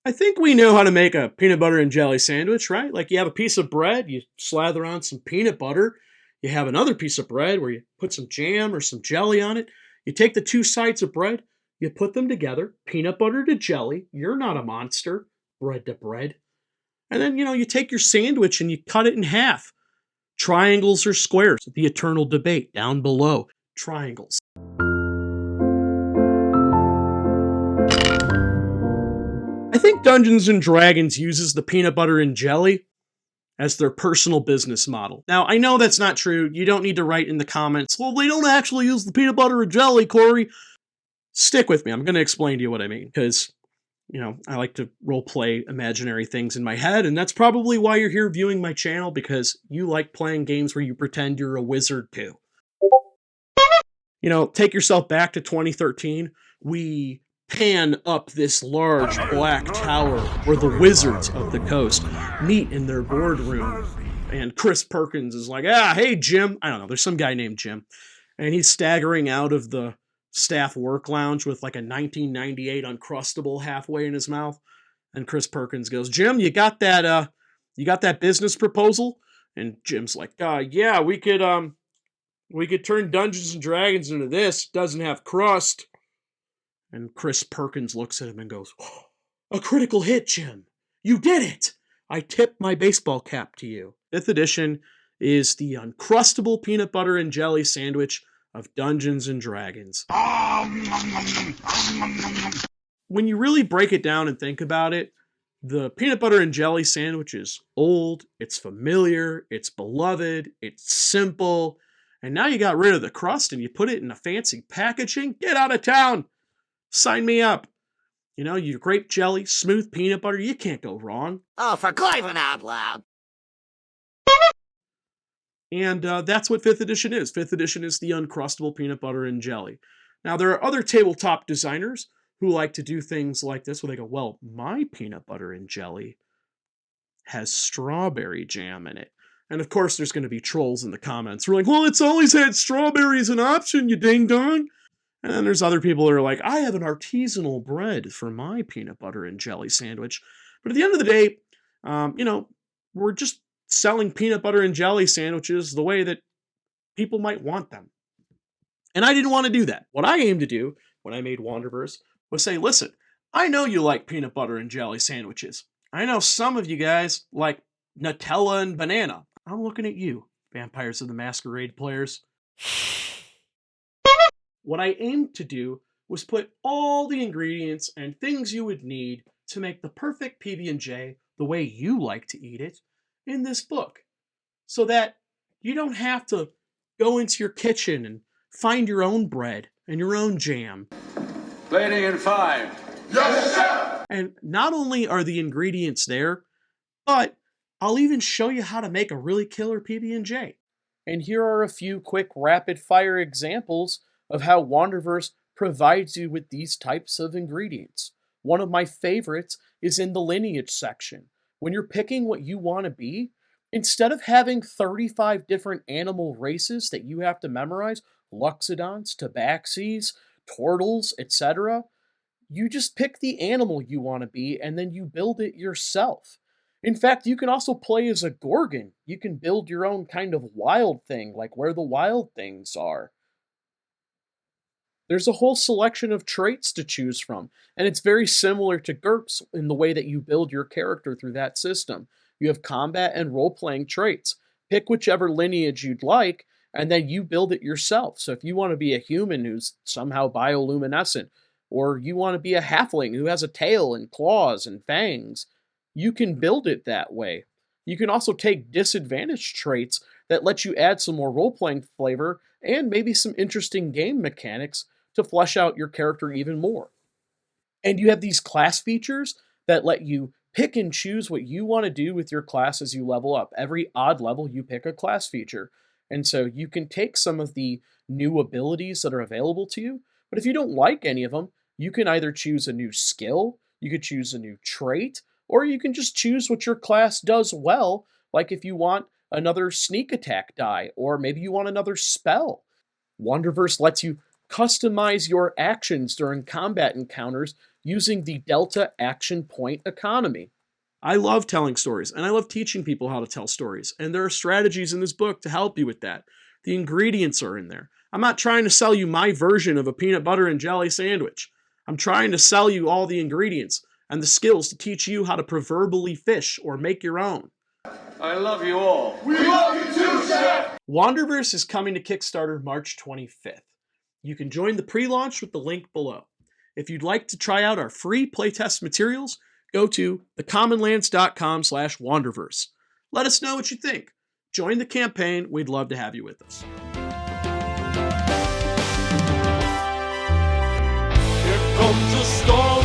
I think we know how to make a peanut butter and jelly sandwich, right? Like you have a piece of bread, you slather on some peanut butter. You have another piece of bread where you put some jam or some jelly on it. You take the two sides of bread, you put them together, peanut butter to jelly. You're not a monster, bread to bread. And then, you take your sandwich and you cut it in half. Triangles or squares? The eternal debate down below. Triangles. I think Dungeons and Dragons uses the peanut butter and jelly as their personal business model. Now, I know that's not true. You don't need to write in the comments, well, they don't actually use the peanut butter and jelly, Corey. Stick with me. I'm going to explain to you what I mean, because, I like to role play imaginary things in my head, and that's probably why you're here viewing my channel, because you like playing games where you pretend you're a wizard too. Take yourself back to 2013. We pan up this large black tower where the wizards of the coast meet in their boardroom. And Chris Perkins is like, hey, Jim. I don't know. There's some guy named Jim. And he's staggering out of the staff work lounge with like a 1998 Uncrustable halfway in his mouth. And Chris Perkins goes, Jim, you got that business proposal? And Jim's like, yeah, we could turn Dungeons and Dragons into this. Doesn't have crust. And Chris Perkins looks at him and goes, a critical hit, Jim. You did it. I tip my baseball cap to you. 5th edition is the Uncrustable peanut butter and jelly sandwich of Dungeons and Dragons. When you really break it down and think about it, the peanut butter and jelly sandwich is old, it's familiar, it's beloved, it's simple, and now you got rid of the crust and you put it in a fancy packaging? Get out of town! Sign me up. Your grape jelly, smooth peanut butter, you can't go wrong. Oh, for crying out loud. And that's what 5th edition is. 5th edition is the Uncrustable peanut butter and jelly. Now, there are other tabletop designers who like to do things like this, where they go, well, my peanut butter and jelly has strawberry jam in it. And of course, there's going to be trolls in the comments who are like, well, it's always had strawberry as an option, you ding-dong. And then there's other people that are like, I have an artisanal bread for my peanut butter and jelly sandwich. But at the end of the day, we're just selling peanut butter and jelly sandwiches the way that people might want them. And I didn't want to do that. What I aimed to do when I made WANDERVERSE was say, listen, I know you like peanut butter and jelly sandwiches. I know some of you guys like Nutella and banana. I'm looking at you, Vampires of the Masquerade players. What I aimed to do was put all the ingredients and things you would need to make the perfect PB&J the way you like to eat it in this book, so that you don't have to go into your kitchen and find your own bread and your own jam. Plating in 5. Yes, sir! And not only are the ingredients there, but I'll even show you how to make a really killer PB&J. And here are a few quick rapid-fire examples of how WANDERVERSE provides you with these types of ingredients. One of my favorites is in the lineage section. When you're picking what you want to be, instead of having 35 different animal races that you have to memorize, Loxodons, Tabaxis, Turtles, etc., you just pick the animal you want to be and then you build it yourself. In fact, you can also play as a Gorgon. You can build your own kind of wild thing, like where the wild things are. There's a whole selection of traits to choose from, and it's very similar to GURPS in the way that you build your character through that system. You have combat and role-playing traits. Pick whichever lineage you'd like, and then you build it yourself. So if you want to be a human who's somehow bioluminescent, or you want to be a halfling who has a tail and claws and fangs, you can build it that way. You can also take disadvantaged traits that let you add some more role-playing flavor and maybe some interesting game mechanics to flesh out your character even more. And you have these class features that let you pick and choose what you want to do with your class as you level up. Every odd level, you pick a class feature. And so you can take some of the new abilities that are available to you, but if you don't like any of them, you can either choose a new skill, you could choose a new trait, or you can just choose what your class does well, like if you want another sneak attack die, or maybe you want another spell. WANDERVERSE lets you customize your actions during combat encounters using the Delta Action Point economy. I love telling stories, and I love teaching people how to tell stories, and there are strategies in this book to help you with that. The ingredients are in there. I'm not trying to sell you my version of a peanut butter and jelly sandwich. I'm trying to sell you all the ingredients and the skills to teach you how to proverbially fish or make your own. I love you all. We love you too, Chef! WANDERVERSE is coming to Kickstarter March 25th. You can join the pre-launch with the link below. If you'd like to try out our free playtest materials, go to thecommonlands.com/WANDERVERSE. Let us know what you think. Join the campaign. We'd love to have you with us. Here comes a storm.